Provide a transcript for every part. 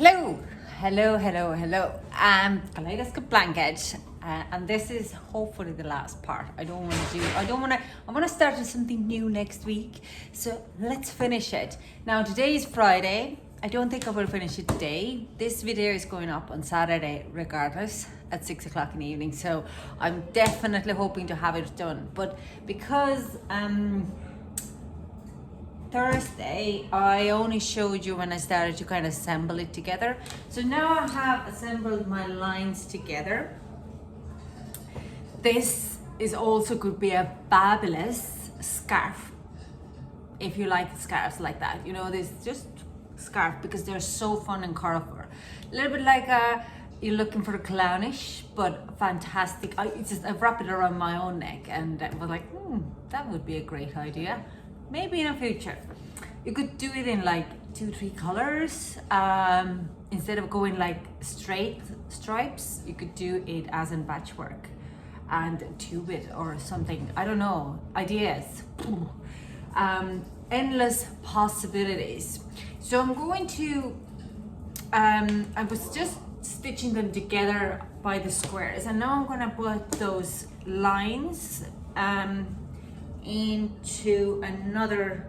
Hello, hello. Kaleidoscope blanket, and this is hopefully the last part. I want to start with something new next week. So let's finish it. Now today is Friday. I don't think I will finish it today. This video is going up on Saturday, regardless, at 6 o'clock in the evening. So I'm definitely hoping to have it done. But because Thursday, I only showed you when I started to kind of assemble it together. So now I have assembled my lines together. This is also could be a fabulous scarf. If you like scarves like that, you know, this just scarf because they're so fun and colorful. A little bit like you're looking for a clownish, but fantastic. I wrap it around my own neck and I was like, that would be a great idea. Maybe in the future. You could do it in like 2-3 colors. Instead of going like straight stripes, you could do it as in patchwork and tube it or something. I don't know, ideas. Endless possibilities. So I'm going to, I was just stitching them together by the squares, and now I'm gonna put those lines into another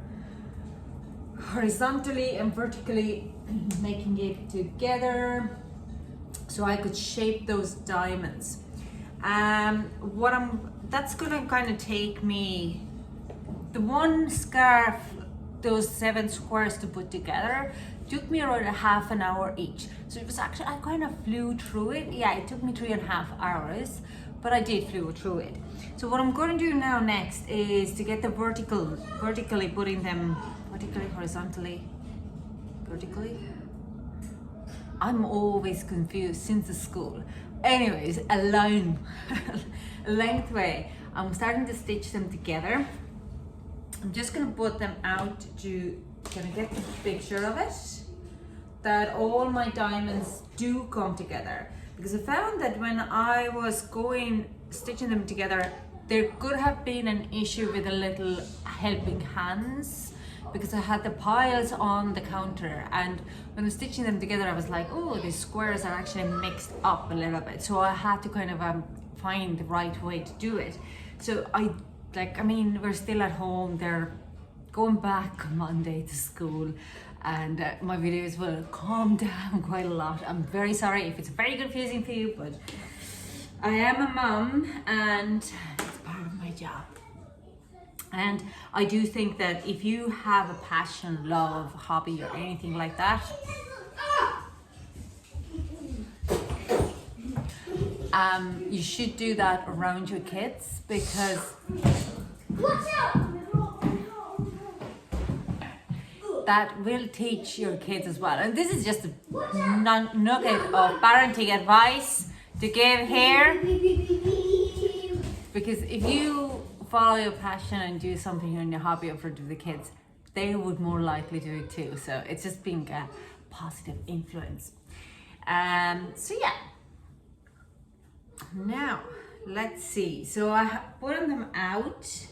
horizontally and vertically, making it together so I could shape those diamonds. That's gonna kind of take me, the one scarf, those 7 squares to put together took me around half an hour each. So it was actually, I kind of flew through it. Yeah, it took me 3.5 hours, but I did flew through it. So what I'm going to do now next is to get the vertically putting them, horizontally. I'm always confused since the school. Anyways, a line, lengthway. I'm starting to stitch them together. I'm just gonna put them out gonna get the picture of it, that all my diamonds do come together. Because I found that when I was stitching them together, there could have been an issue with the little helping hands, because I had the piles on the counter, and when I was stitching them together I was like, oh, the squares are actually mixed up a little bit, so I had to kind of find the right way to do it. So we're still at home, they're going back Monday to school, and my videos will calm down quite a lot. I'm very sorry if it's very confusing for you, but I am a mum and it's part of my job. And I do think that if you have a passion, love, hobby or anything like that, you should do that around your kids, because that will teach your kids as well. And this is just a nugget of parenting advice to give here, because if you follow your passion and do something in your hobby in front of the kids, they would more likely do it too. So it's just being a positive influence. So yeah. Now let's see. So I have put them out.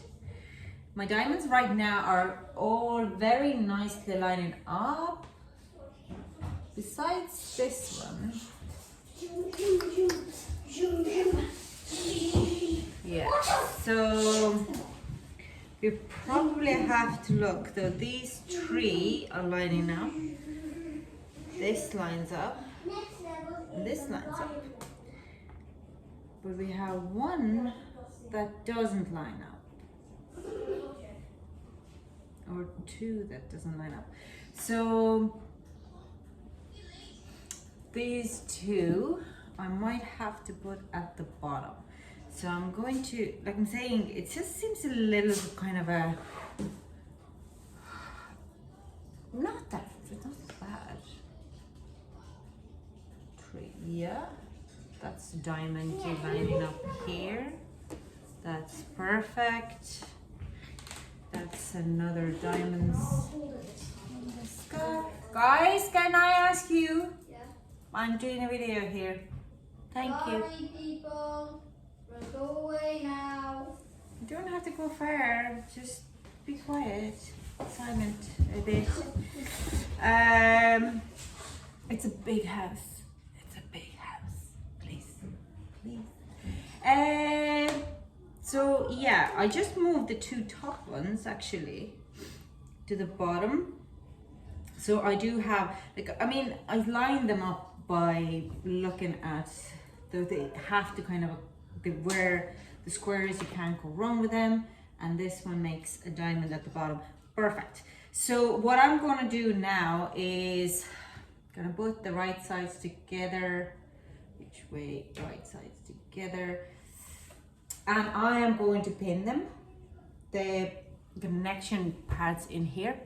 My diamonds right now are all very nicely lining up. Besides this one. Yeah, so we probably have to look, though these 3 are lining up. This lines up, and this lines up. But we have one that doesn't line up. Or 2 that doesn't line up. So these 2 I might have to put at the bottom. So I'm going to, like I'm saying, it just seems a little kind of a, not bad. 3, yeah. That's diamond lining up here. That's perfect. That's another diamonds. Guys, can I ask you? Yeah. I'm doing a video here. Thank you. Sorry, people. Go away now. You don't have to go far. Just be quiet. Silent a bit. It's a big house. It's a big house. Please, please. So yeah, I just moved the two top ones actually to the bottom. So I do have, like, I mean, I lined them up by looking at, they have to kind of, where the squares, you can't go wrong with them. And this one makes a diamond at the bottom. Perfect. So what I'm gonna do now is gonna put the right sides together. Which way? Right sides together. And I am going to pin them, the connection parts in here,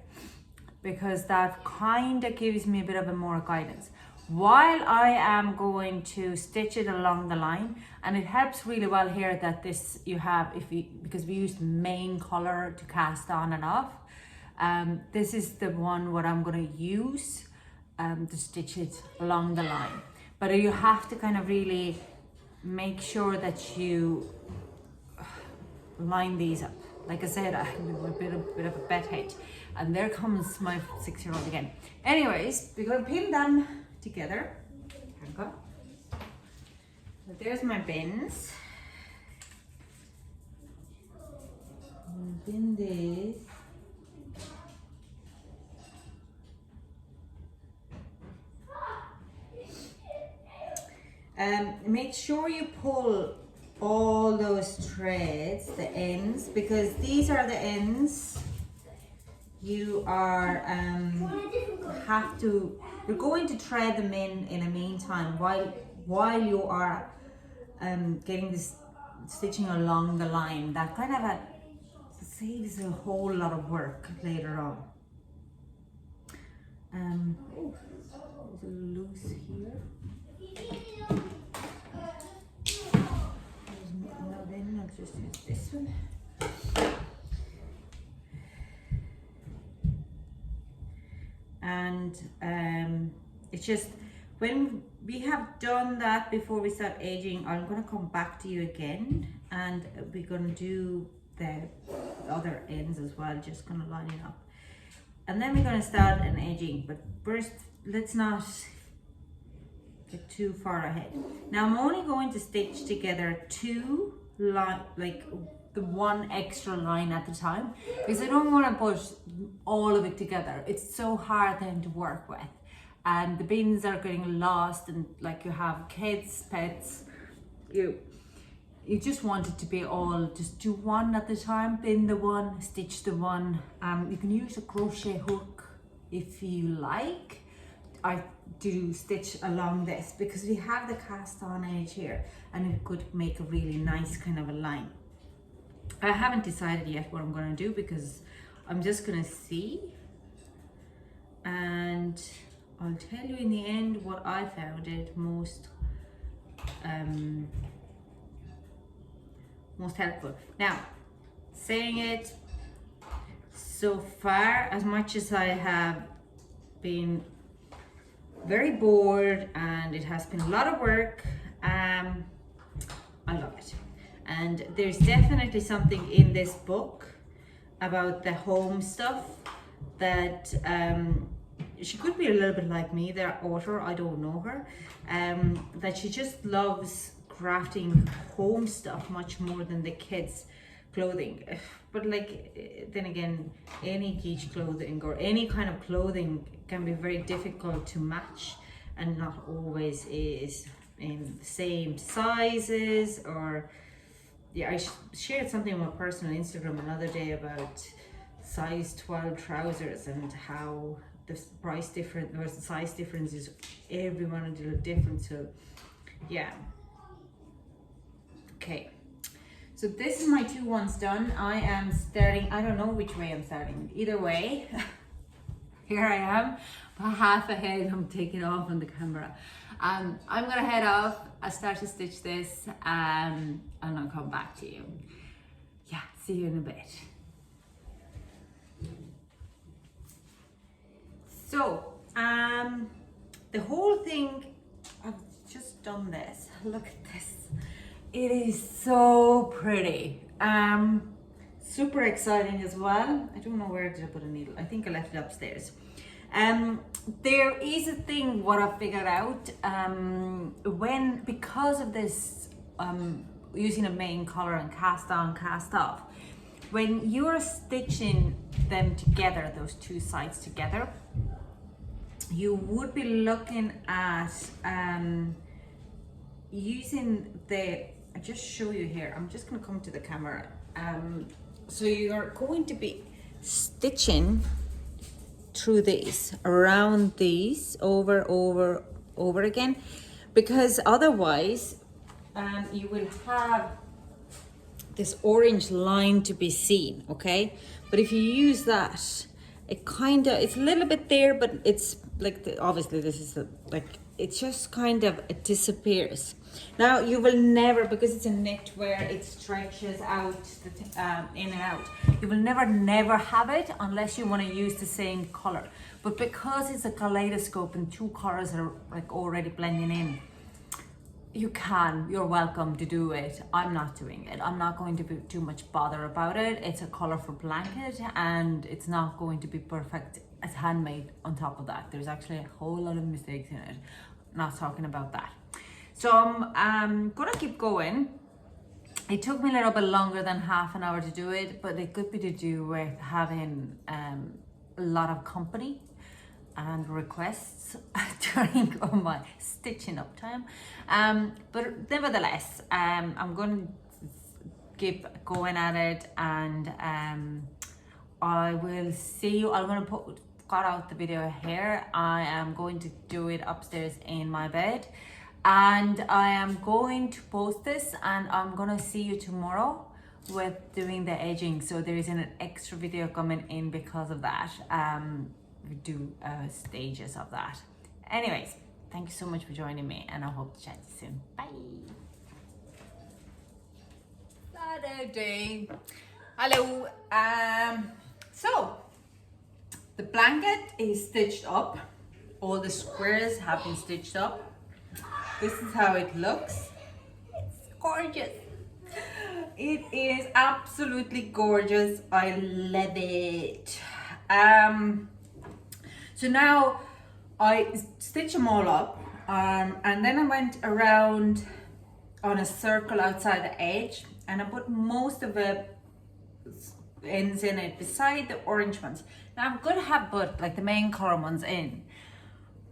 because that kind of gives me a bit of a more guidance while I am going to stitch it along the line. And it helps really well here that this you have, because we use main color to cast on and off. This is the one what I'm going to use to stitch it along the line. But you have to kind of really make sure that you line these up. Like I said, I'm a bit of a bedhead. And there comes my 6-year-old again. Anyways, we're going to pin them together. So there's my bins. Pin this. Make sure you pull all those threads, the ends, because these are the ends you are you're going to thread them in a meantime while you are getting this stitching along the line. That kind of saves a whole lot of work later on. Oh, there's a loose here. Then I'll just use this one. And it's just, when we have done that before we start edging, I'm going to come back to you again, and we're going to do the other ends as well, just going to line it up, and then we're going to start an edging. But first, let's not get too far ahead. Now I'm only going to stitch together two like the one extra line at the time, because I don't want to put all of it together. It's so hard then to work with, and the bins are getting lost, and like you have kids, pets, you just want it to be all, just do one at the time, pin the one, stitch the one. You can use a crochet hook if you like. I do stitch along this because we have the cast on edge here, and it could make a really nice kind of a line. I haven't decided yet what I'm going to do, because I'm just going to see, and I'll tell you in the end what I found it most helpful. Now, saying it, so far, as much as I have been very bored and it has been a lot of work, I love it. And there's definitely something in this book about the home stuff that she could be a little bit like me, the author, I don't know her, that she just loves crafting home stuff much more than the kids' clothing. But like, then again, any kids clothing or any kind of clothing can be very difficult to match, and not always is in the same sizes. Or yeah, I shared something on my personal Instagram another day about size 12 trousers and how the price difference or the size difference is everyone a little different. So yeah, okay. So this is my 2 ones done. I am starting, I don't know which way I'm starting. Either way, here I am, about half ahead. I'm taking off on the camera. I'm gonna head off. I start to stitch this, and I'll come back to you. Yeah, see you in a bit. So, the whole thing, I've just done this. Look at this. It is so pretty. Super exciting as well. I don't know where did I put a needle. I think I left it upstairs. There is a thing what I figured out because of this using a main color and cast on, cast off. When you're stitching them together, those two sides together, you would be looking at using I'll just show you here. I'm just going to come to the camera. So you're going to be stitching through these, around these, over again, because otherwise you will have this orange line to be seen, okay? But if you use that, it's a little bit there, but it's like, obviously this is it just kind of, it disappears. Now you will never, because it's a knit where it stretches out in and out, you will never have it unless you want to use the same color. But because it's a kaleidoscope and two colors are like already blending in, you're welcome to do it. I'm not doing it. I'm not going to be too much bother about it. It's a colorful blanket and it's not going to be perfect. It's handmade on top of that. There's actually a whole lot of mistakes in it. Not talking about that. So I'm gonna keep going. It took me a little bit longer than half an hour to do it, but it could be to do with having a lot of company and requests during my stitching up time. But nevertheless, I'm going to keep going at it, and I will see you. I'm going to cut out the video here. I am going to do it upstairs in my bed, and I am going to post this, and I'm going to see you tomorrow with doing the edging. So there is an extra video coming in because of that. We do stages of that. Anyways, thank you so much for joining me, and I hope to chat to you soon. Bye. Saturday. Hello. So the blanket is stitched up. All the squares have been stitched up. This is how it looks. It's gorgeous. It is absolutely gorgeous. I love it. So now I stitch them all up, and then I went around on a circle outside the edge, and I put most of the ends in it beside the orange ones. Now I'm going to have put like the main color ones in,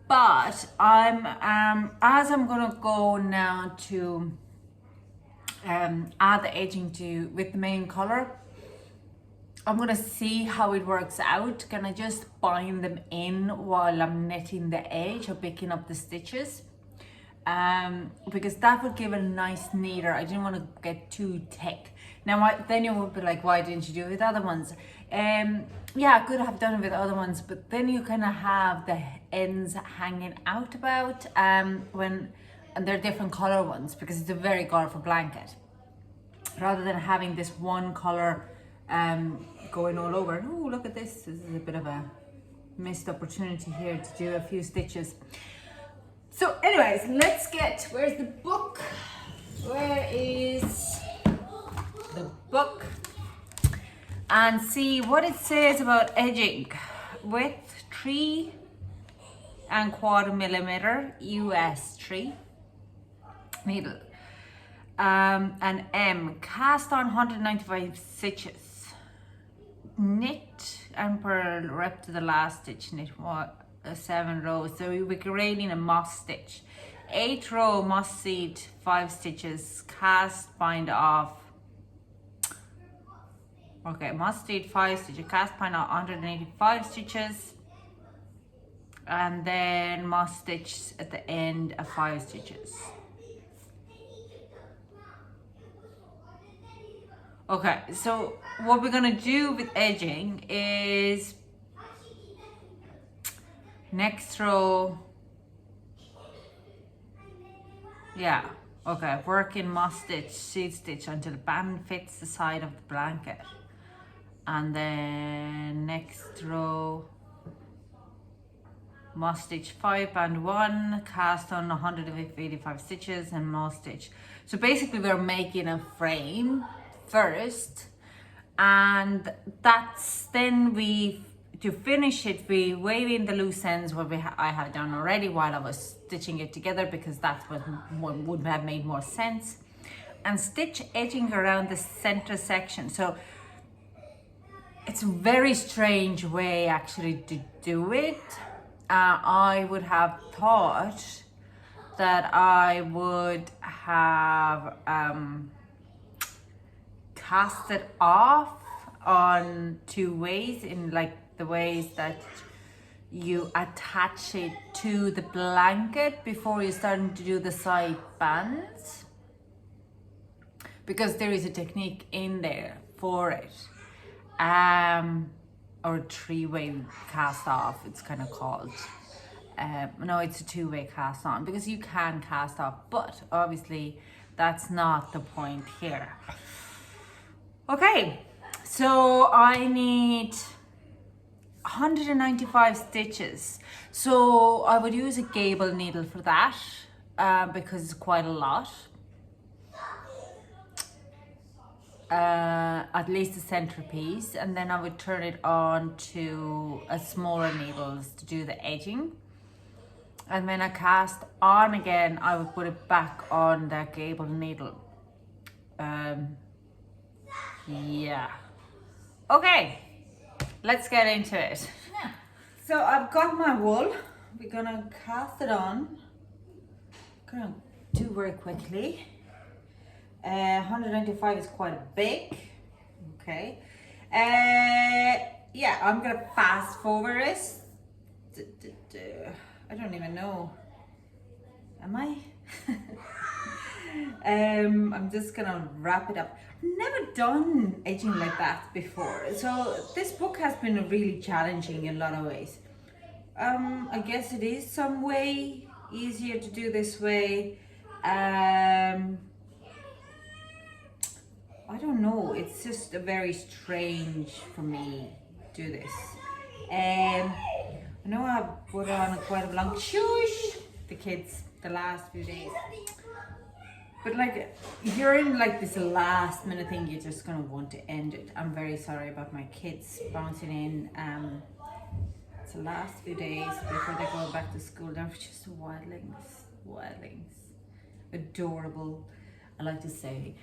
but as I'm going to go now to add the edging with the main color, I'm gonna see how it works out. Can I just bind them in while I'm knitting the edge or picking up the stitches? Because that would give a nice neater. I didn't want to get too thick. Now then you would be like, why didn't you do it with other ones? Yeah, I could have done it with other ones, but then you kind of have the ends hanging out about and they're different color ones, because it's a very colorful blanket. Rather than having this one color going all over. Oh, look at this. This is a bit of a missed opportunity here to do a few stitches. So anyways, where's the book? Where is the book? And see what it says about edging. Width 3¼ millimeter, US 3 needle. And M, cast on 195 stitches. Knit and purl right to the last stitch, knit 7 rows. So you'll be creating a moss stitch. 8 row moss seed, 5 stitches, cast, bind off. Okay, moss seed 5 stitches, cast, bind off 185 stitches, and then moss stitch at the end of 5 stitches. Okay, so what we're gonna do with edging is next row, yeah, okay, work in moss stitch, seed stitch until the band fits the side of the blanket, and then next row, moss stitch 5 band 1, cast on 185 stitches, and moss stitch. So basically we're making a frame first, and then we to finish it, we wave in the loose ends what I have done already while I was stitching it together, because that's what would have made more sense, and stitch edging around the center section. So it's a very strange way actually to do it. I would have thought that I would have cast it off on two ways, in like the ways that you attach it to the blanket before you're starting to do the side bands, because there is a technique in there for it, or a three-way cast off it's kind of called. No, it's a two-way cast on, because you can cast off, but obviously that's not the point here. Okay, so I need 195 stitches, so I would use a gable needle for that, because it's quite a lot. At least the centerpiece, and then I would turn it on to a smaller needles to do the edging, and when I cast on again I would put it back on the gable needle. Yeah, okay, let's get into it. So I've got my wool, we're gonna cast it on. Gonna do very quickly. 195 is quite big. Okay. Yeah, I'm gonna fast forward this. I don't even know. Am I? I'm just gonna wrap it up. Never done edging like that before, so this book has been really challenging in a lot of ways. I guess it is some way easier to do this way. I don't know, it's just a very strange for me to do this. I know I've put on quite a long shush the kids the last few days, but like you're in like this last minute thing, you're just gonna want to end it. I'm very sorry about my kids bouncing in. It's the last few days before they go back to school. They're just wildlings, adorable. I like to say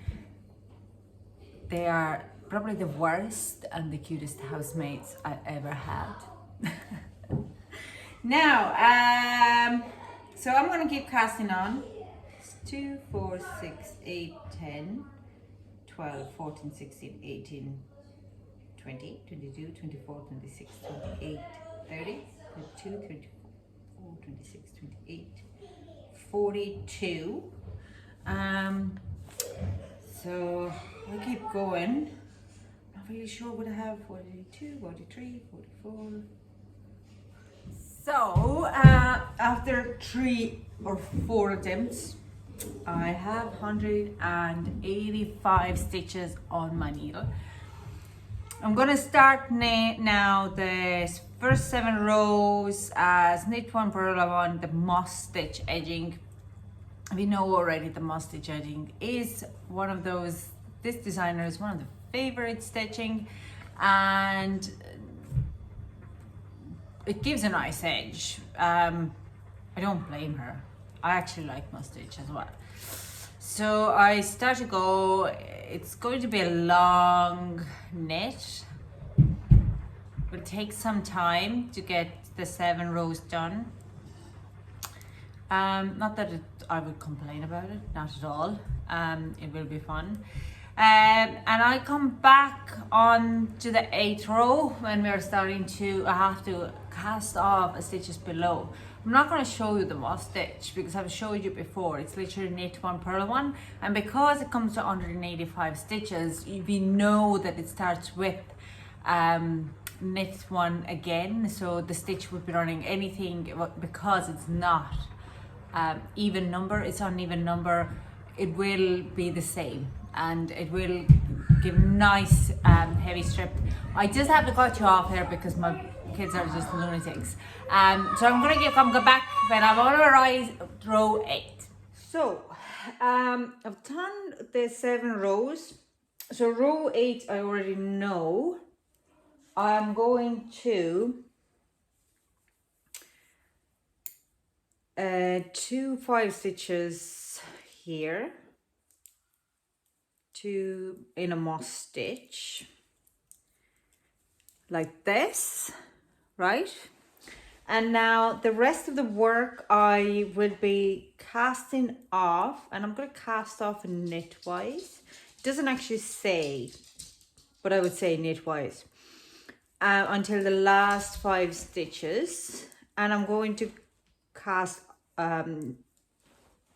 they are probably the worst and the cutest housemates I ever had. Now, so I'm gonna keep casting on. It's 2, 4, 6, 8, 10, 12, 14, 16, 18, 20, 22, 24, 26, 28, 30, 32, 34, 26, 28, 42. So I keep going. Not really sure what I have. 42, 43, 44. So after 3 or 4 attempts, I have 185 stitches on my needle. I'm gonna start now the first 7 rows as knit 1, purl 1, the moss stitch edging. We know already the moss stitch edging is one of those, this designer is one of the favorite stitching, and it gives a nice edge. I don't blame her. I actually like moss stitch as well. So I start to go, it's going to be a long knit. It will take some time to get the 7 rows done. Not that I would complain about it, not at all. It will be fun. And I come back on to the 8th row when we are starting to, I have to cast off a stitches below. I'm not going to show you the moss stitch because I've showed you before. It's literally knit 1, purl 1, and because it comes to 185 stitches, we know that it starts with knit 1 again, so the stitch would be running anything, because it's not even number, it's uneven number, it will be the same and it will give nice heavy strip. I just have to cut you off here because my kids are just lunatics. So I'm gonna back when I'm on row 8. So I've done the 7 rows. So row 8 I already know. I'm going to 2 5 stitches here, 2 in a moss stitch like this, right? And now the rest of the work I will be casting off, and I'm going to cast off knitwise. It doesn't actually say, but I would say knitwise, until the last 5 stitches. And I'm going to cast,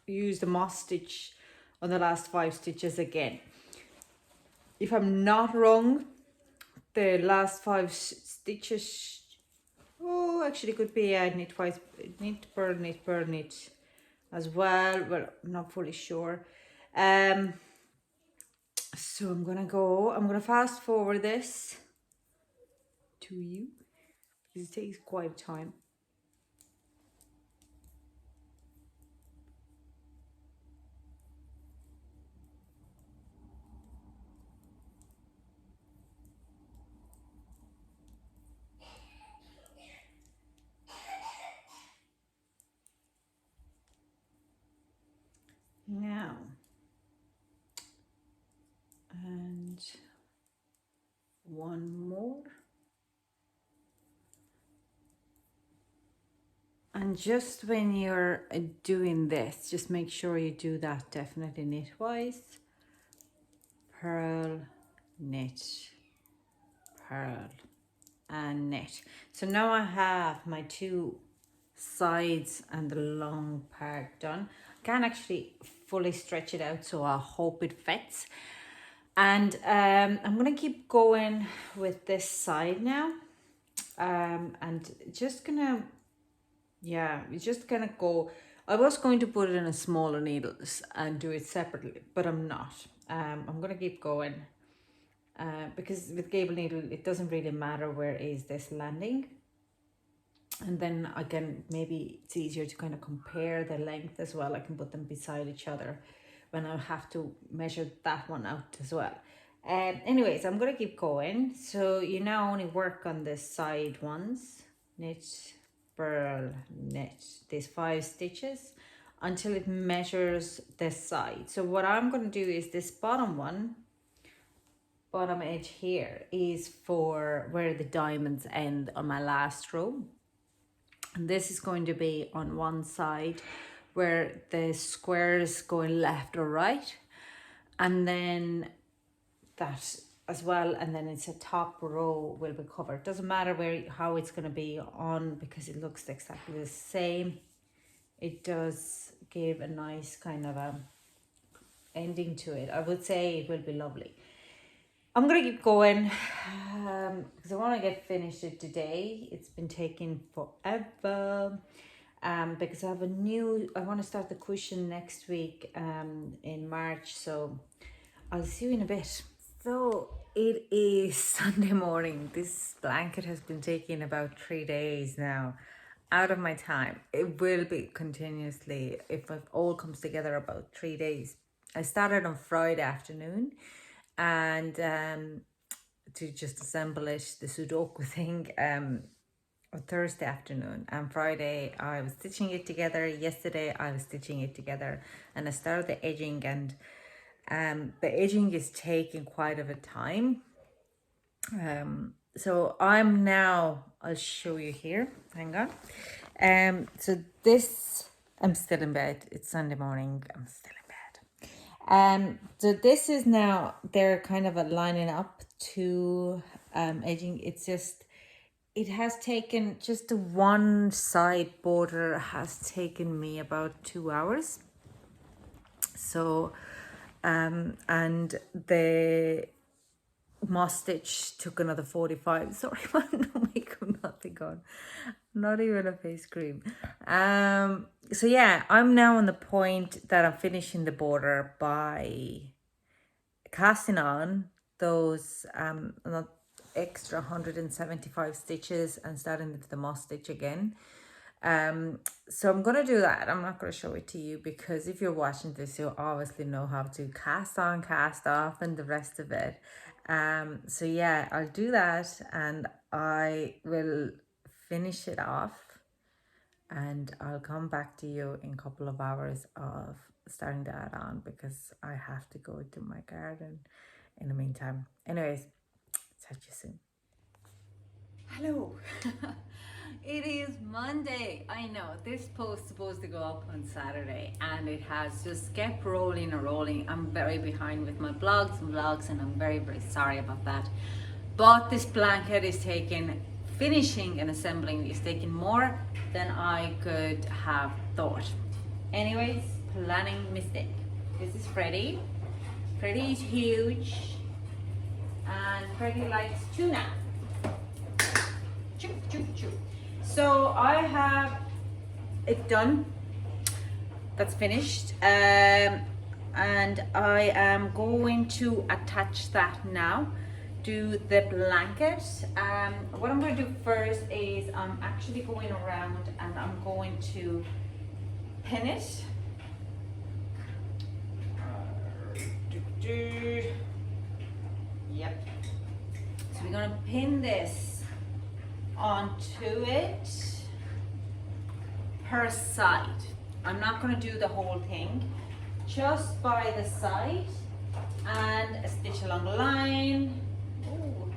use the moss stitch on the last 5 stitches again. If I'm not wrong, the last 5 stitches, oh, actually could be a knitwise, knit, purl, knit, purl, knit as well, but I'm not fully sure. So I'm gonna fast forward this to you because it takes quite time. Now, and one more. And just when you're doing this, just make sure you do that definitely knitwise. Purl, knit, purl, and knit. So now I have my 2 sides and the long part done. I can't actually fully stretch it out, so I hope it fits. And I'm gonna keep going with this side now, and just gonna, yeah, we're just gonna go. I was going to put it in a smaller needles and do it separately, but I'm not. I'm gonna keep going, because with gable needle it doesn't really matter where is this landing. And then again, maybe it's easier to kind of compare the length as well. I can put them beside each other when I have to measure that one out as well. Anyways, I'm gonna keep going. So you now only work on the side ones, knit, purl, knit, these 5 stitches until it measures this side. So what I'm gonna do is this bottom one, bottom edge here, is for where the diamonds end on my last row. And this is going to be on one side where the square is going left or right, and then that as well, and then it's a top row will be covered. Doesn't matter how it's going to be on, because it looks exactly the same. It does give a nice kind of a ending to it. I would say it will be lovely. I'm gonna keep going because I want to get finished it today. It's been taking forever. Because I want to start the cushion next week in March, so I'll see you in a bit. So it is Sunday morning. This blanket has been taking about 3 days now out of my time. It will be continuously, if it all comes together, about 3 days. I started on Friday afternoon, and to just assemble it, the Sudoku thing, on Thursday afternoon, and Friday I was stitching it together. Yesterday I was stitching it together, and I started the edging, and the edging is taking quite of a time. So I'll show you here, hang on. So this, I'm still in bed, it's Sunday morning, I'm still in bed. So this is now, they're kind of lining up to edging. It has taken, just the one side border has taken me about 2 hours. So, and the moss stitch took another 45. Sorry, no makeup, nothing on, not even a face cream. So yeah, I'm now on the point that I'm finishing the border by casting on those extra 175 stitches and starting with the moss stitch again. So I'm gonna do that. I'm not gonna show it to you because if you're watching this, you'll obviously know how to cast on, cast off, and the rest of it. So yeah, I'll do that and I will finish it off and I'll come back to you in a couple of hours of starting to add on because I have to go to my garden in the meantime. Anyways, talk to you soon. Hello. It is Monday. I know this post supposed to go up on Saturday and it has just kept rolling and rolling. I'm very behind with my blogs and vlogs and I'm very sorry about that. But this blanket is finishing and assembling is taking more than I could have thought. Anyways, planning mistake. This is Freddie. Freddie is huge and Freddie likes tuna. Choo, choo, choo. So I have it done. That's finished. And I am going to attach that now to the blanket. What I'm going to do first is I'm actually going around and I'm going to pin it. Yep. So we're going to pin this onto it per side. I'm not going to do the whole thing, just by the side and a stitch along the line. Ooh.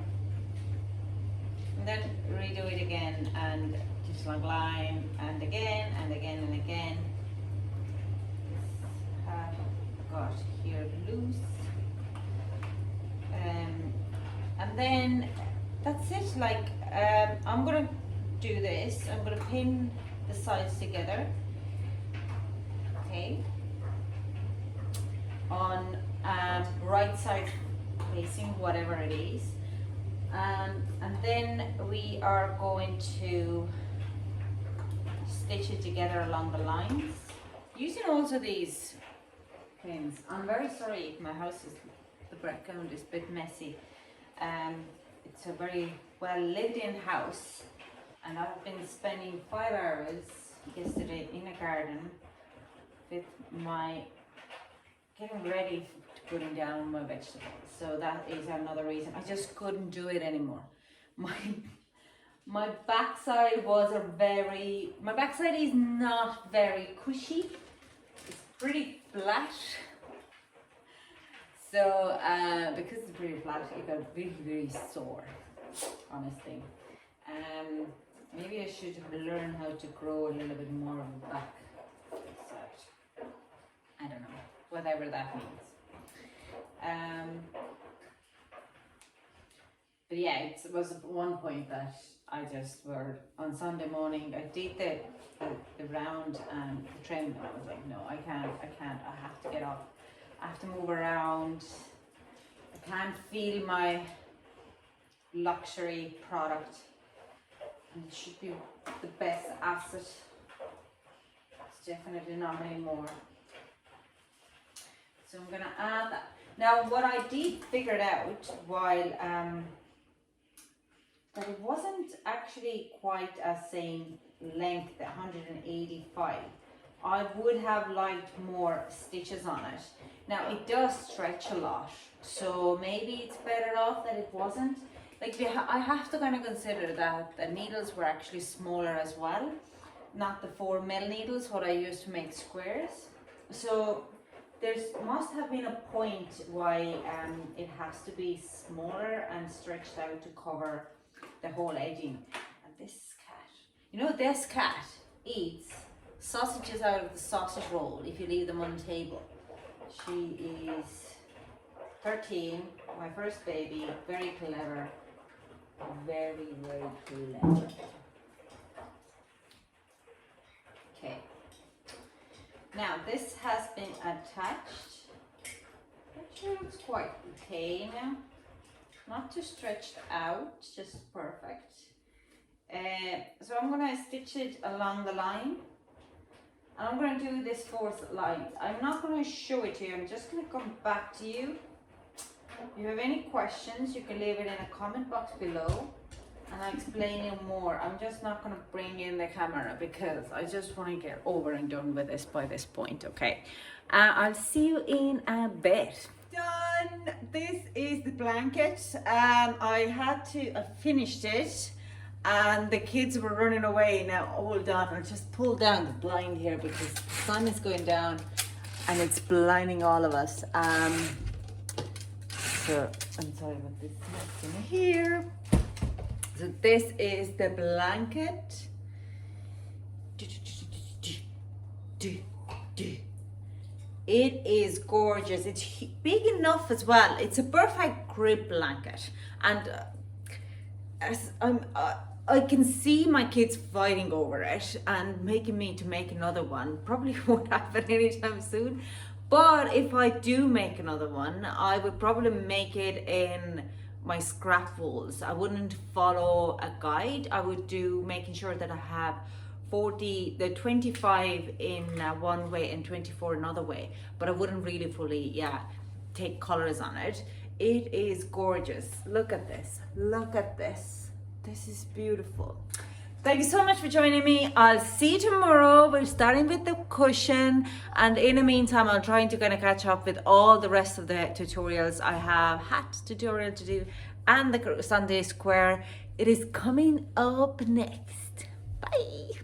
And then redo it again and stitch along the line and again and again and again. Have got here loose. And then that's it. Like I'm gonna do this. I'm gonna pin the sides together. Okay. On right side facing, whatever it is. And then we are going to stitch it together along the lines. Using also these pins. I'm very sorry if my house is, the background is a bit messy. It's a very well lived in house and I've been spending 5 hours yesterday in a garden with my getting ready to putting down my vegetables. So that is another reason I just couldn't do it anymore. My backside is not very cushy. It's pretty flat. So because it's pretty flat, it got really sore, honestly. Maybe I should learn how to grow a little bit more on the back side. I don't know, whatever that means. But yeah, it was at one point that I just were on Sunday morning. I did the round and the trim, and I was like, no, I can't. I have to get off. I have to move around. I can't feel my luxury product, and it should be the best asset. It's definitely not anymore. So I'm gonna add that. Now, what I did figure out while that it wasn't actually quite a same length, 185. I would have liked more stitches on it. Now it does stretch a lot, so maybe it's better off that it wasn't. Like I have to kind of consider that the needles were actually smaller as well, not the 4mm needles what I used to make squares. So there's must have been a point why it has to be smaller and stretched out to cover the whole edging. And this cat, you know, this cat eats sausages out of the sausage roll if you leave them on the table. She is 13, my first baby, very clever, very clever. Okay, now this has been attached. Actually looks quite okay now, not too stretched out, just perfect. So I'm going to stitch it along the line. And I'm going to do this 4th line. I'm not going to show it to you. I'm just going to come back to you. If you have any questions, you can leave it in a comment box below and I'll explain you more. I'm just not going to bring in the camera because I just want to get over and done with this by this point, okay? I'll see you in a bit. Done! everyone, this is the blanket. I finished it and the kids were running away. Now hold on, I'll just pull down the blind here because the sun is going down and it's blinding all of us. So I'm sorry about this mess in here. So this is the blanket. It is gorgeous. It's big enough as well. It's a perfect crib blanket, and as I can see my kids fighting over it and making me to make another one. Probably won't happen anytime soon, but if I do make another one, I would probably make it in my scrap wools. I wouldn't follow a guide. I would do making sure that I have 25 in one way and 24 another way, but I wouldn't really fully take colors on it. It is gorgeous. Look at this, look at this. This is beautiful. Thank you so much for joining me. I'll see you tomorrow. We're starting with the cushion, and in the meantime I'll try to kind of catch up with all the rest of the tutorials. I have hat tutorial to do and the Sunday square. It is coming up next. Bye.